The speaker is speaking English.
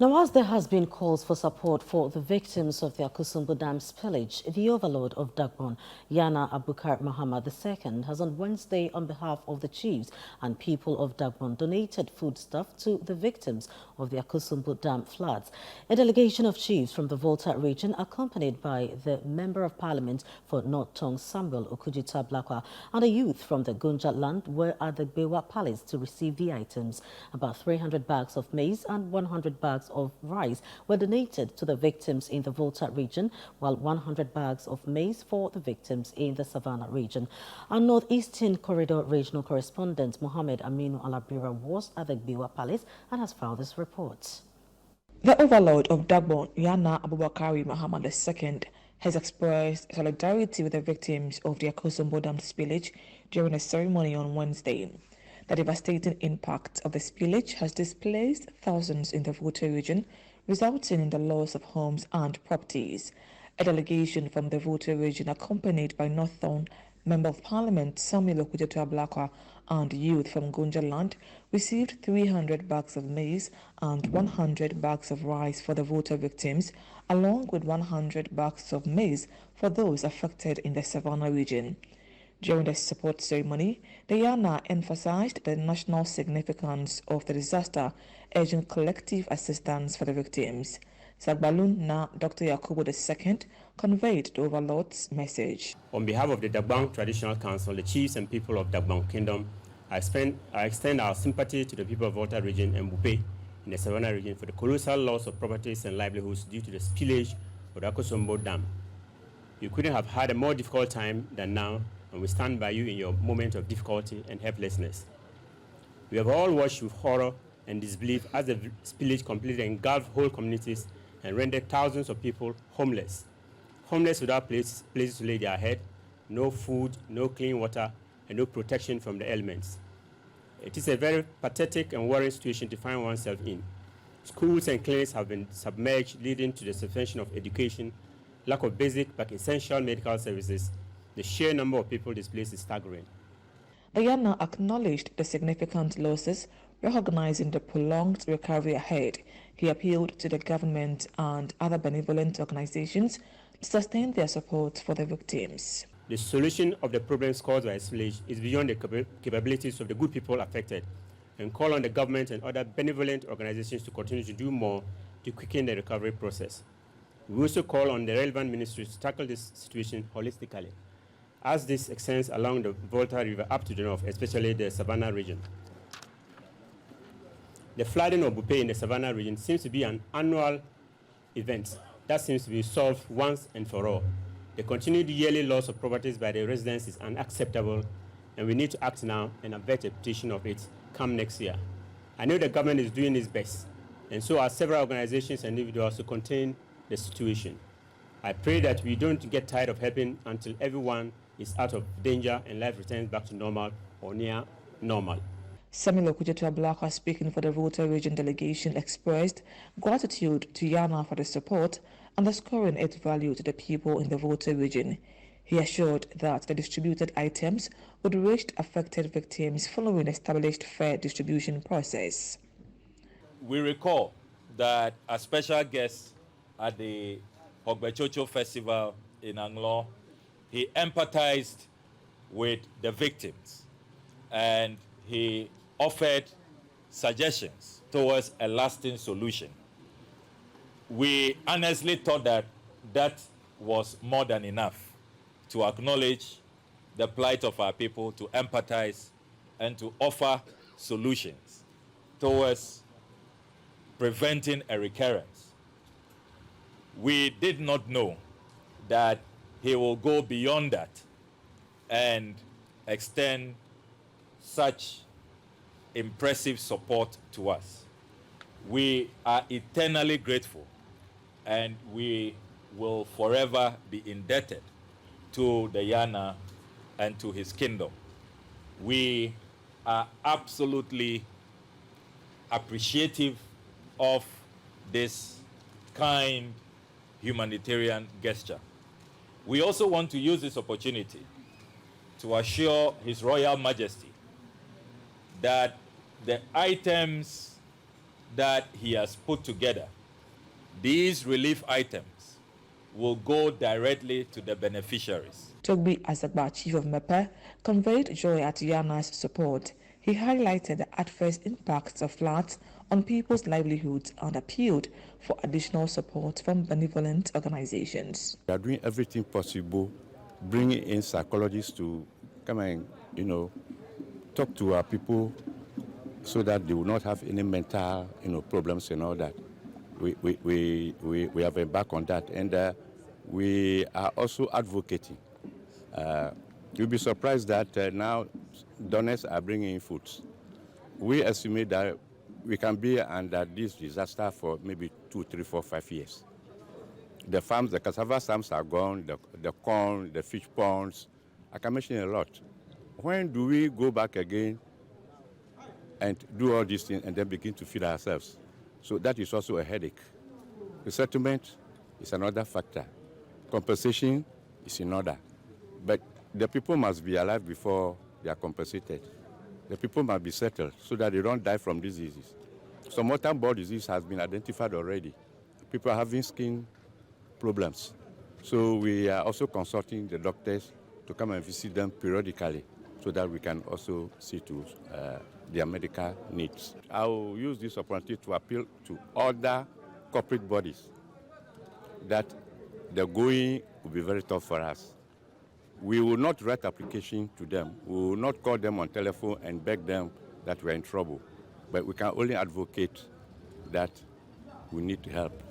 Now, as there has been calls for support for the victims of the Akosombo Dam Spillage, the Overlord of Dagbon, Yana Abubakar Muhammad II, has on Wednesday, on behalf of the chiefs and people of Dagbon, donated foodstuff to the victims of the Akosombo Dam floods. A delegation of chiefs from the Volta region, accompanied by the Member of Parliament for North Tongue, Samuel Okudita Blakwa, and a youth from the Gunja land, were at the Bewa Palace to receive the items. About 300 bags of maize and 100 bags of rice were donated to the victims in the Volta region, while 100 bags of maize for the victims in the Savannah region. Our Northeastern Corridor regional correspondent Mohammed Aminu Alabira was at the Bewa Palace and has filed this report. The Overlord of Dagbon, Yana Abubakar Muhammad II, has expressed solidarity with the victims of the Akosombo Dam Spillage during a ceremony on Wednesday. The devastating impact of the spillage has displaced thousands in the Volta region, resulting in the loss of homes and properties. A delegation from the Volta region, accompanied by Northern Member of Parliament Samuel Okudita Blakwa and youth from Gunja land, received 300 bags of maize and 100 bags of rice for the Volta victims, along with 100 bags of maize for those affected in the Savannah region. During the support ceremony, the Yana emphasized the national significance of the disaster, urging collective assistance for the victims. Sagbalun Na Dr. Yakubu II conveyed the Overlord's message. On behalf of the Dagbon Traditional Council, the chiefs and people of Dagbon Kingdom, I extend our sympathy to the people of Volta region and Bupe in the Savannah region for the colossal loss of properties and livelihoods due to the spillage of the Akosombo Dam. You couldn't have had a more difficult time than now, and we stand by you in your moment of difficulty and helplessness. We have all watched with horror and disbelief as the spillage completely engulfed whole communities and rendered thousands of people homeless. Homeless without places to lay their head, no food, no clean water, and no protection from the elements. It is a very pathetic and worrying situation to find oneself in. Schools and clinics have been submerged, leading to the suspension of education, lack of basic but essential medical services. The sheer number of people displaced is staggering. The Yana acknowledged the significant losses, recognizing the prolonged recovery ahead. He appealed to the government and other benevolent organizations to sustain their support for the victims. The solution of the problems caused by spillage is beyond the capabilities of the good people affected, and call on the government and other benevolent organizations to continue to do more to quicken the recovery process. We also call on the relevant ministries to tackle this situation holistically, as this extends along the Volta River up to the north, especially the Savannah region. The flooding of Bupe in the Savannah region seems to be an annual event that seems to be solved once and for all. The continued yearly loss of properties by the residents is unacceptable, and we need to act now and avert a repetition of it come next year. I know the government is doing its best, and so are several organizations and individuals to contain the situation. I pray that we don't get tired of helping until everyone is out of danger and life returns back to normal or near normal. Samuel Okudita Blakwa, speaking for the Volta region delegation, expressed gratitude to Yana for the support, underscoring its value to the people in the Volta region. He assured that the distributed items would reach affected victims following an established fair distribution process. We recall that a special guest at the Hogbechocho Festival in Anglo, he empathized with the victims and he offered suggestions towards a lasting solution. We honestly thought that that was more than enough to acknowledge the plight of our people, to empathize, and to offer solutions towards preventing a recurrence. We did not know that he will go beyond that and extend such impressive support to us. We are eternally grateful, and we will forever be indebted to the Yana and to his kingdom. We are absolutely appreciative of this kind humanitarian gesture. We also want to use this opportunity to assure His Royal Majesty that the items that he has put together, these relief items will go directly to the beneficiaries. Togbi Asagba, chief of MEPE, conveyed joy at Yana's support. He highlighted the adverse impacts of floods on people's livelihoods and appealed for additional support from benevolent organizations. We are doing everything possible, bringing in psychologists to come and, talk to our people so that they will not have any mental, problems and all that. We have embarked on that, and we are also advocating. You'll be surprised that now donors are bringing in foods. We estimate that we can be under this disaster for maybe 2, 3, 4, 5 years. The farms, the cassava farms are gone, the corn, the fish ponds. I can mention a lot. When do we go back again and do all these things and then begin to feed ourselves? So that is also a headache. The settlement is another factor. Compensation is in order. But the people must be alive before they are compensated. The people must be settled so that they don't die from diseases. Some waterborne disease has been identified already. People are having skin problems. So we are also consulting the doctors to come and visit them periodically so that we can also see to their medical needs. I will use this opportunity to appeal to other corporate bodies that the going will be very tough for us. We will not write application to them. We will not call them on telephone and beg them that we're in trouble. But we can only advocate that we need help.